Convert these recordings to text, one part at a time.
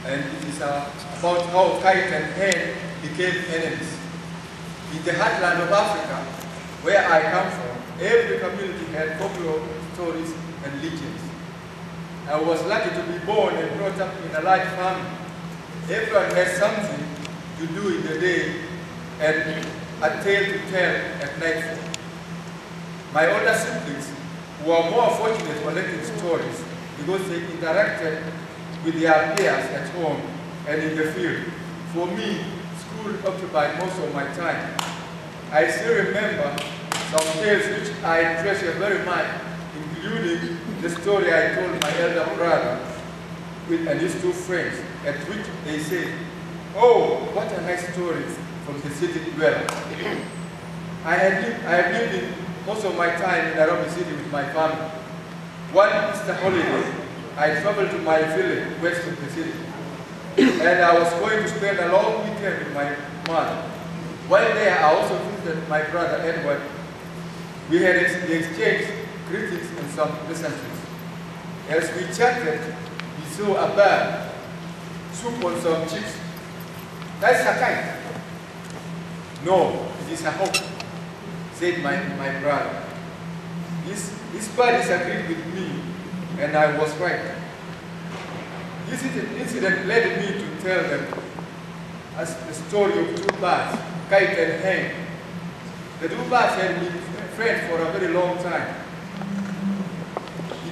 and it is about how kite and hen became enemies. In the heartland of Africa, where I come from, every community had folklore stories and legends. I was lucky to be born and brought up in a large family. Everyone has something to do in the day and a tale to tell at nightfall. My older siblings were more fortunate for collecting stories because they interacted with their peers at home and in the field. For me, school occupied most of my time. I still remember some tales which I treasure very much, including the story I told my elder brother and his two friends, at which they said, "Oh, what a nice story from the city dweller." I have lived in most of my time in Nairobi City with my family. One Easter holiday, I traveled to my village west of the city, and I was going to spend a long weekend with my mother. While there, I also visited my brother Edward. We had exchanged greetings and some pleasantries. As we chatted, we saw a bird, soup on some chicks. "That's a kite." "No, it is a hawk," said my brother. This bird disagreed with me, and I was right. This incident led me to tell them the story of two birds, kite and hen. The two birds had been friends for a very long time.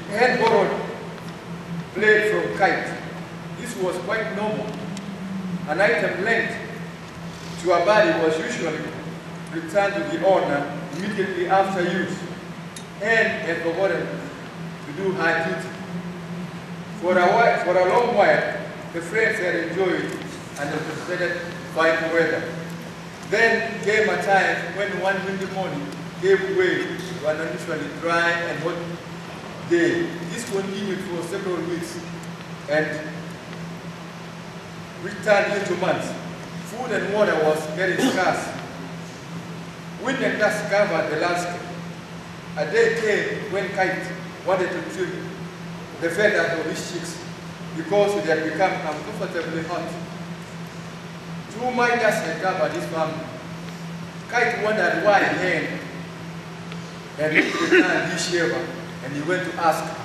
The hen borrowed blade from kite. This was quite normal. An item lent to a body was usually returned to the owner immediately after use. Hen had forgotten to do her duty. For a long while, the friends had enjoyed and anticipated fine weather. Then came a time when one windy morning gave way to an unusually dry and hot day. This continued for several weeks and returned into months. Food and water was getting scarce. Wind and dust covered the landscape. A day came when Kite wanted to trim the feathers of his cheeks because it had become uncomfortably hot. Two miners had covered his family. Kite wondered why Hen had returned his shaver, and he went to ask her.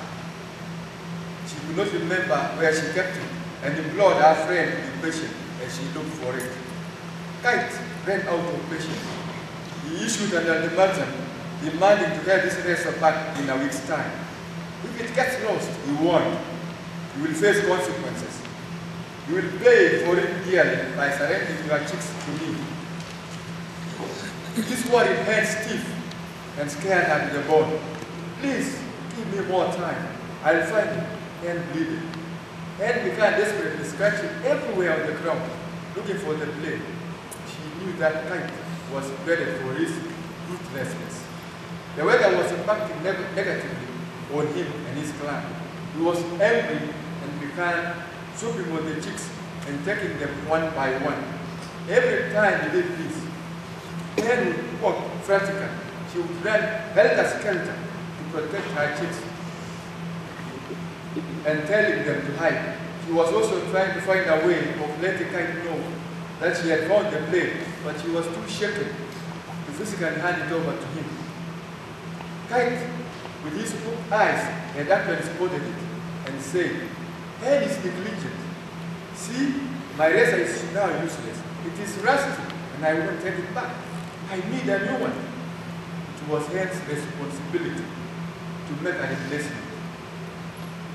She could not remember where she kept it, and implored her friend to be patient as she looked for it. Kite ran out of patience. He issued an ultimatum demanding to have this razor back in a week's time. If it gets lost, he warned, you will face consequences. You will pay for it dearly by surrendering your chicks to me. This worried Hen stiff and scared her to the bone. Please, give me more time. I'll find it. Hen bleeding. Hen began desperately scratching everywhere on the ground, looking for the blade. She knew that Kite was dreaded for his ruthlessness. The weather was impacting negatively on him and his clan. He was angry and began swooping on the chicks and taking them one by one. Every time he did this, Hen would walk frantically. She would run helter-skelter to protect her chicks and telling them to hide. She was also trying to find a way of letting Kite know that she had found the blade, but she was too shaken to physically hand it over to him. Kite, with his hooked eyes, had actually spotted it and said, Hen is negligent. See, my razor is now useless. It is rusty, and I won't take it back. I need a new one. It was Hen's responsibility to make a replacement.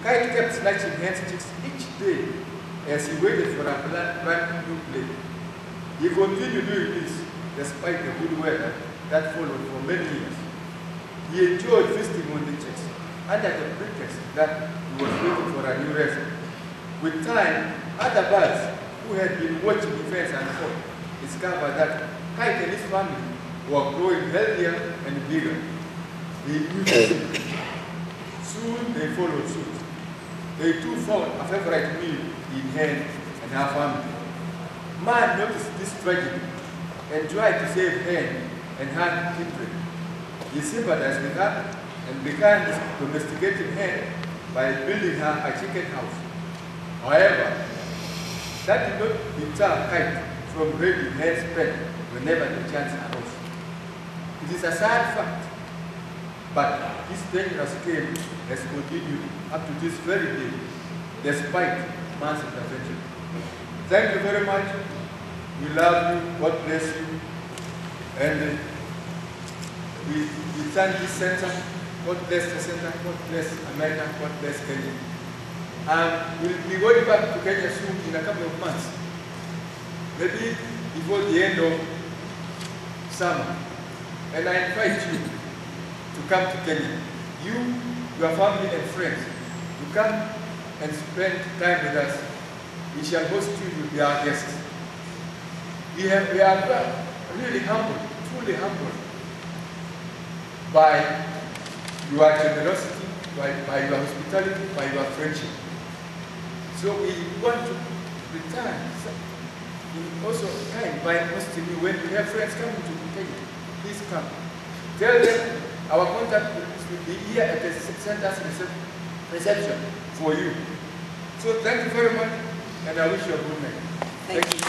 Kite kept snatching Hen's chicks each day as he waited for a brand new blade. He continued doing this despite the good weather that followed for many years. He enjoyed feasting on the chicks under the pretext that he was waiting for a new razor. With time, other birds who had been watching events unfold discovered that Kite and his family were growing healthier and bigger. They knew this. Soon they followed suit. They too found a favorite meal in Hen and her family. Man noticed this tragedy and tried to save Hen and her kindred. He sympathized with her and began domesticating Hen by building her a chicken house. However, That did not deter Kite from raising her spend whenever the chance arose. It is a sad fact, but this dangerous game has continued up to this very day, despite man's intervention. Thank you very much. We love you. God bless you. And we thank this center. God bless the center. God bless America. God bless Kenya. We'll be going back to Kenya soon in a couple of months. Maybe before the end of summer. And I invite you to come to Kenya. You, your family and friends, to come and spend time with us. We shall host you, you will be our guests. We are really humbled, truly humbled by your generosity, by your hospitality, by your friendship. So we want to return also kind by hosting you. When you have friends coming to Kenya, please come. Tell them our contact will be here at the center's reception for you. So thank you very much, and I wish you a good night. Thank you.